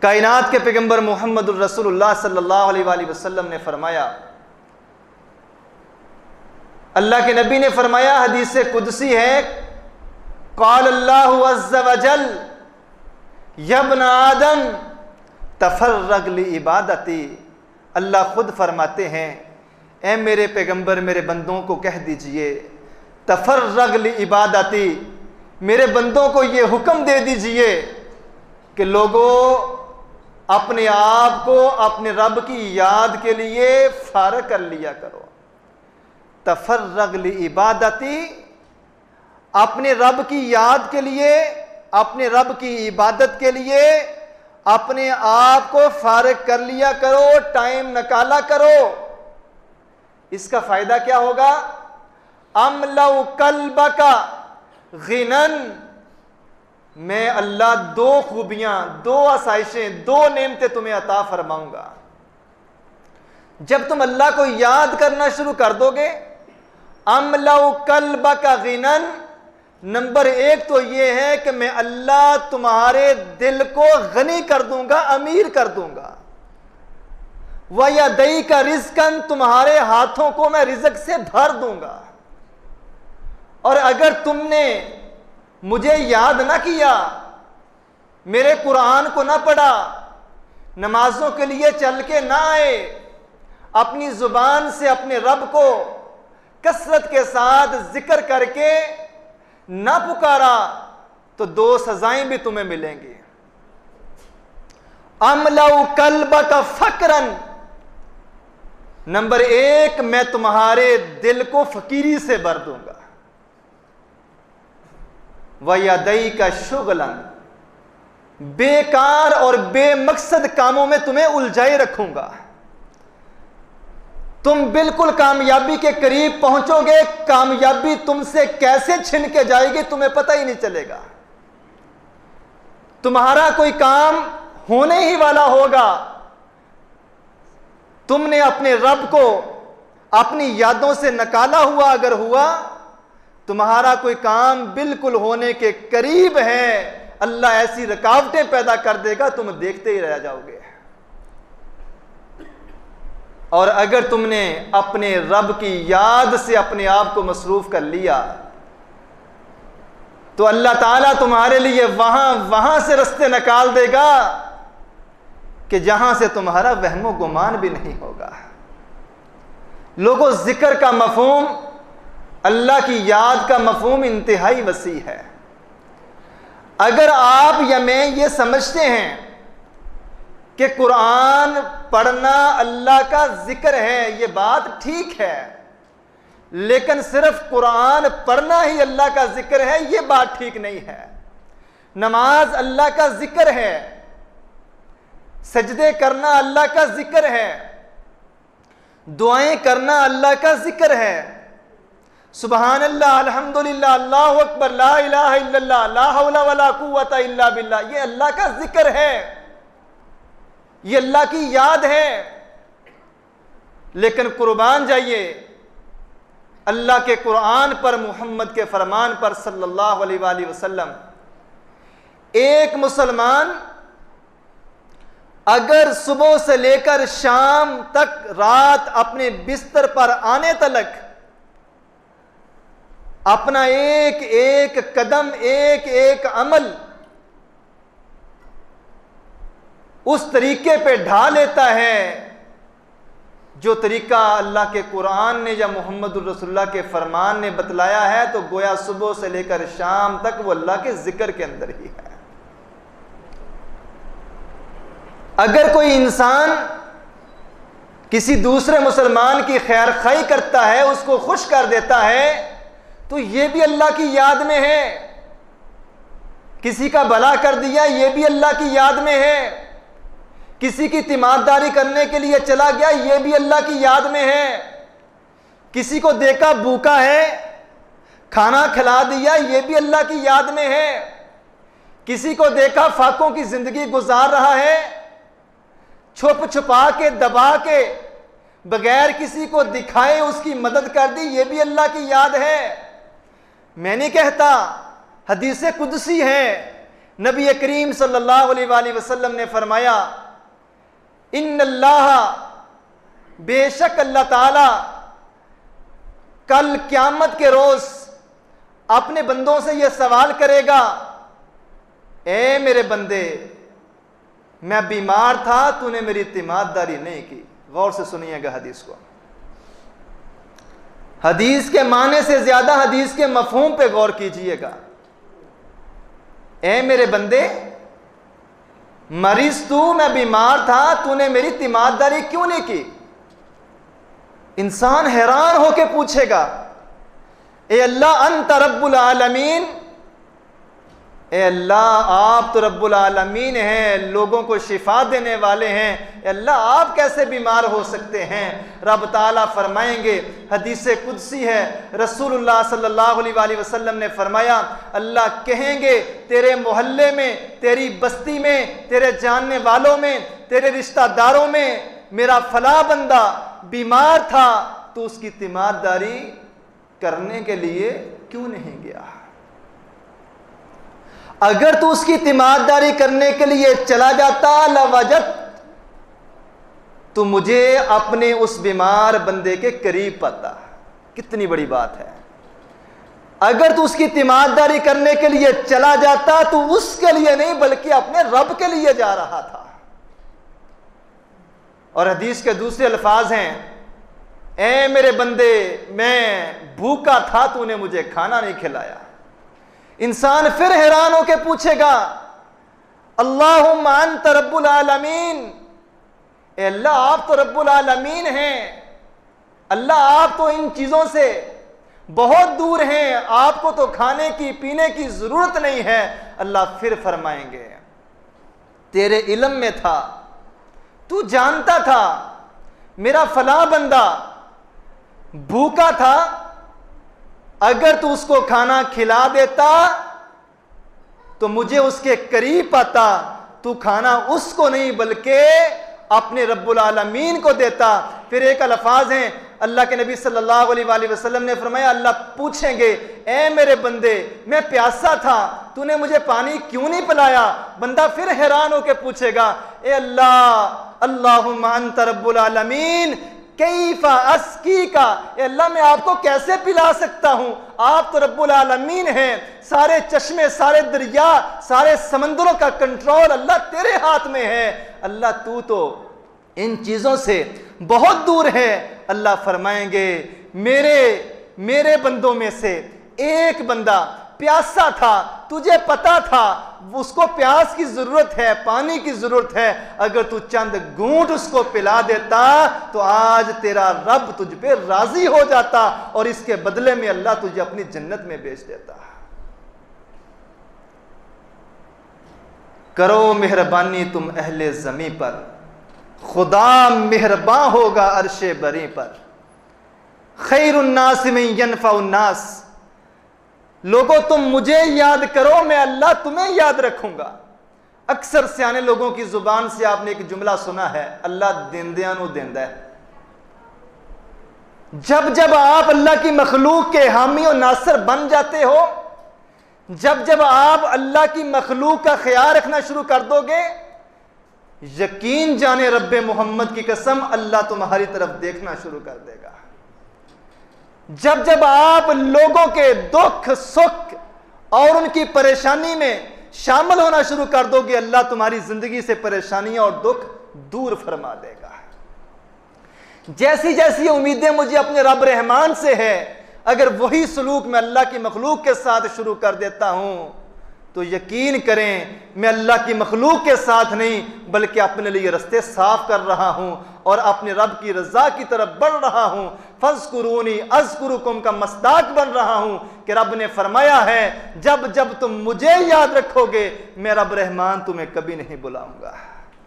کائنات کے پیغمبر محمد الرسول اللہ صلی اللہ علیہ وآلہ وسلم نے فرمایا، اللہ کے نبی نے فرمایا، حدیث قدسی ہے، قال اللہ عز وجل یا ابن آدم تفرغ لعبادتی، اللہ خود فرماتے ہیں اے میرے پیغمبر میرے بندوں کو کہہ دیجئے تفرغ لعبادتی، میرے بندوں کو یہ حکم دے دیجئے کہ لوگوں اپنے آپ کو اپنے رب کی یاد کے لیے فارغ کر لیا کرو۔ تفرغ لعبادتی، اپنے رب کی یاد کے لیے، اپنے رب کی عبادت کے لیے اپنے آپ کو فارغ کر لیا کرو، ٹائم نکالا کرو۔ اس کا فائدہ کیا ہوگا؟ املؤ قلبک غنن، میں اللہ دو خوبیاں، دو آسائشیں، دو نعمتیں تمہیں عطا فرماؤں گا۔ جب تم اللہ کو یاد کرنا شروع کر دو گے، املؤ قلبک غنن، نمبر ایک تو یہ ہے کہ میں اللہ تمہارے دل کو غنی کر دوں گا، امیر کر دوں گا۔ وَيَدَيْكَ رِزْقًا، تمہارے ہاتھوں کو میں رزق سے بھر دوں گا۔ اور اگر تم نے مجھے یاد نہ کیا، میرے قرآن کو نہ پڑھا، نمازوں کے لیے چل کے نہ آئے، اپنی زبان سے اپنے رب کو کثرت کے ساتھ ذکر کر کے نہ پکارا، تو دو سزائیں بھی تمہیں ملیں گی۔ املؤ قلبک فقرا، نمبر ایک میں تمہارے دل کو فقیری سے بھر دوں گا۔ وَيَدَيْكَ شُغْلًا، بیکار اور بے مقصد کاموں میں تمہیں الجھائے رکھوں گا۔ تم بالکل کامیابی کے قریب پہنچو گے، کامیابی تم سے کیسے چھن کے جائے گی تمہیں پتہ ہی نہیں چلے گا۔ تمہارا کوئی کام ہونے ہی والا ہوگا، تم نے اپنے رب کو اپنی یادوں سے نکالا ہوا اگر ہوا، تمہارا کوئی کام بالکل ہونے کے قریب ہے، اللہ ایسی رکاوٹیں پیدا کر دے گا تم دیکھتے ہی رہ جاؤ گے۔ اور اگر تم نے اپنے رب کی یاد سے اپنے آپ کو مصروف کر لیا تو اللہ تعالیٰ تمہارے لیے وہاں سے رستے نکال دے گا کہ جہاں سے تمہارا وہم و گمان بھی نہیں ہوگا۔ لوگوں، ذکر کا مفہوم، اللہ کی یاد کا مفہوم انتہائی وسیع ہے۔ اگر آپ یا میں یہ سمجھتے ہیں کہ قرآن پڑھنا اللہ کا ذکر ہے، یہ بات ٹھیک ہے، لیکن صرف قرآن پڑھنا ہی اللہ کا ذکر ہے، یہ بات ٹھیک نہیں ہے۔ نماز اللہ کا ذکر ہے، سجدے کرنا اللہ کا ذکر ہے، دعائیں کرنا اللہ کا ذکر ہے، سبحان اللہ، الحمدللہ، اللہ اکبر، لا الہ الا اللہ، لا حول ولا قوت الا باللہ، یہ اللہ کا ذکر ہے، یہ اللہ کی یاد ہے۔ لیکن قربان جائیے اللہ کے قرآن پر، محمد کے فرمان پر صلی اللہ علیہ وآلہ وسلم۔ ایک مسلمان اگر صبح سے لے کر شام تک، رات اپنے بستر پر آنے تلک اپنا ایک ایک قدم، ایک ایک عمل اس طریقے پہ ڈھا لیتا ہے جو طریقہ اللہ کے قرآن نے یا محمد الرسول اللہ کے فرمان نے بتلایا ہے، تو گویا صبح سے لے کر شام تک وہ اللہ کے ذکر کے اندر ہی ہے۔ اگر کوئی انسان کسی دوسرے مسلمان کی خیر خواہی کرتا ہے، اس کو خوش کر دیتا ہے، تو یہ بھی اللہ کی یاد میں ہے۔ کسی کا بھلا کر دیا، یہ بھی اللہ کی یاد میں ہے۔ کسی کی تیمارداری کرنے کے لیے چلا گیا، یہ بھی اللہ کی یاد میں ہے۔ کسی کو دیکھا بھوکا ہے، کھانا کھلا دیا، یہ بھی اللہ کی یاد میں ہے۔ کسی کو دیکھا فاقوں کی زندگی گزار رہا ہے، چھپ چھپا کے، دبا کے، بغیر کسی کو دکھائے اس کی مدد کر دی، یہ بھی اللہ کی یاد ہے۔ میں نہیں کہتا، حدیث قدسی ہے، نبی کریم صلی اللہ علیہ وآلہ وسلم نے فرمایا ان اللہ، بے شک اللہ تعالی کل قیامت کے روز اپنے بندوں سے یہ سوال کرے گا، اے میرے بندے، میں بیمار تھا، تو نے میری تیمارداری نہیں کی۔ غور سے سنیے گا حدیث کو، حدیث کے معنی سے زیادہ حدیث کے مفہوم پہ غور کیجئے گا۔ اے میرے بندے، مریض تو، میں بیمار تھا، تو نے میری تیمارداری کیوں نہیں کی؟ انسان حیران ہو کے پوچھے گا، اے اللہ انت رب العالمین، اے اللہ آپ تو رب العالمین ہیں، لوگوں کو شفا دینے والے ہیں، اے اللہ آپ کیسے بیمار ہو سکتے ہیں؟ رب تعالیٰ فرمائیں گے، حدیث قدسی ہے، رسول اللہ صلی اللہ علیہ وآلہ وسلم نے فرمایا، اللہ کہیں گے تیرے محلے میں، تیری بستی میں، تیرے جاننے والوں میں، تیرے رشتہ داروں میں میرا فلاں بندہ بیمار تھا، تو اس کی تیمارداری کرنے کے لیے کیوں نہیں گیا؟ اگر تو اس کی تیمارداری کرنے کے لیے چلا جاتا لوجدت، تو مجھے اپنے اس بیمار بندے کے قریب پاتا۔ کتنی بڑی بات ہے، اگر تو اس کی تیمارداری کرنے کے لیے چلا جاتا تو اس کے لیے نہیں بلکہ اپنے رب کے لیے جا رہا تھا۔ اور حدیث کے دوسرے الفاظ ہیں، اے میرے بندے، میں بھوکا تھا، تو نے مجھے کھانا نہیں کھلایا۔ انسان پھر حیران ہو کے پوچھے گا، اللہم انت رب العالمین، اے اللہ آپ تو رب العالمین ہیں، اللہ آپ تو ان چیزوں سے بہت دور ہیں، آپ کو تو کھانے کی پینے کی ضرورت نہیں ہے۔ اللہ پھر فرمائیں گے، تیرے علم میں تھا، تو جانتا تھا میرا فلاں بندہ بھوکا تھا، اگر تو اس کو کھانا کھلا دیتا تو مجھے اس کے قریب پاتا، تو کھانا اس کو نہیں بلکہ اپنے رب العالمین کو دیتا۔ پھر ایک الفاظ ہیں، اللہ کے نبی صلی اللہ علیہ وآلہ وسلم نے فرمایا، اللہ پوچھیں گے، اے میرے بندے، میں پیاسا تھا، تو نے مجھے پانی کیوں نہیں پلایا؟ بندہ پھر حیران ہو کے پوچھے گا، اے اللہ، اللہم انت رب العالمین کیف اسقی کا، اے اللہ میں آپ کو کیسے پلا سکتا ہوں؟ آپ تو رب العالمین ہیں، سارے چشمے، سارے دریا، سارے سمندروں کا کنٹرول اللہ تیرے ہاتھ میں ہے، اللہ تو ان چیزوں سے بہت دور ہے۔ اللہ فرمائیں گے، میرے بندوں میں سے ایک بندہ پیاسا تھا، تجھے پتا تھا اس کو پیاس کی ضرورت ہے، پانی کی ضرورت ہے، اگر تو چند گھونٹ اس کو پلا دیتا تو آج تیرا رب تجھ پہ راضی ہو جاتا، اور اس کے بدلے میں اللہ تجھے اپنی جنت میں بیچ دیتا۔ کرو مہربانی تم اہل زمین پر، خدا مہرباں ہوگا عرش بری پر۔ خیر الناس من ینفع الناس، لوگوں تم مجھے یاد کرو، میں اللہ تمہیں یاد رکھوں گا۔ اکثر سیانے لوگوں کی زبان سے آپ نے ایک جملہ سنا ہے، اللہ دیندیاں نو دیندا ہے۔ جب آپ اللہ کی مخلوق کے حامی و ناصر بن جاتے ہو، جب آپ اللہ کی مخلوق کا خیال رکھنا شروع کر دو گے، یقین جانے رب محمد کی قسم اللہ تمہاری طرف دیکھنا شروع کر دے گا۔ جب آپ لوگوں کے دکھ سکھ اور ان کی پریشانی میں شامل ہونا شروع کر دو گے، اللہ تمہاری زندگی سے پریشانیاں اور دکھ دور فرما دے گا۔ جیسی امیدیں مجھے اپنے رب رحمان سے ہے، اگر وہی سلوک میں اللہ کی مخلوق کے ساتھ شروع کر دیتا ہوں تو یقین کریں میں اللہ کی مخلوق کے ساتھ نہیں بلکہ اپنے لیے رستے صاف کر رہا ہوں اور اپنے رب کی رضا کی طرف بڑھ رہا ہوں۔ فَاذْكُرُونِي أَذْكُرُكُمْ کا مصداق بن رہا ہوں کہ رب نے فرمایا ہے جب تم مجھے یاد رکھو گے میں رب رحمان تمہیں کبھی نہیں بلاؤں گا۔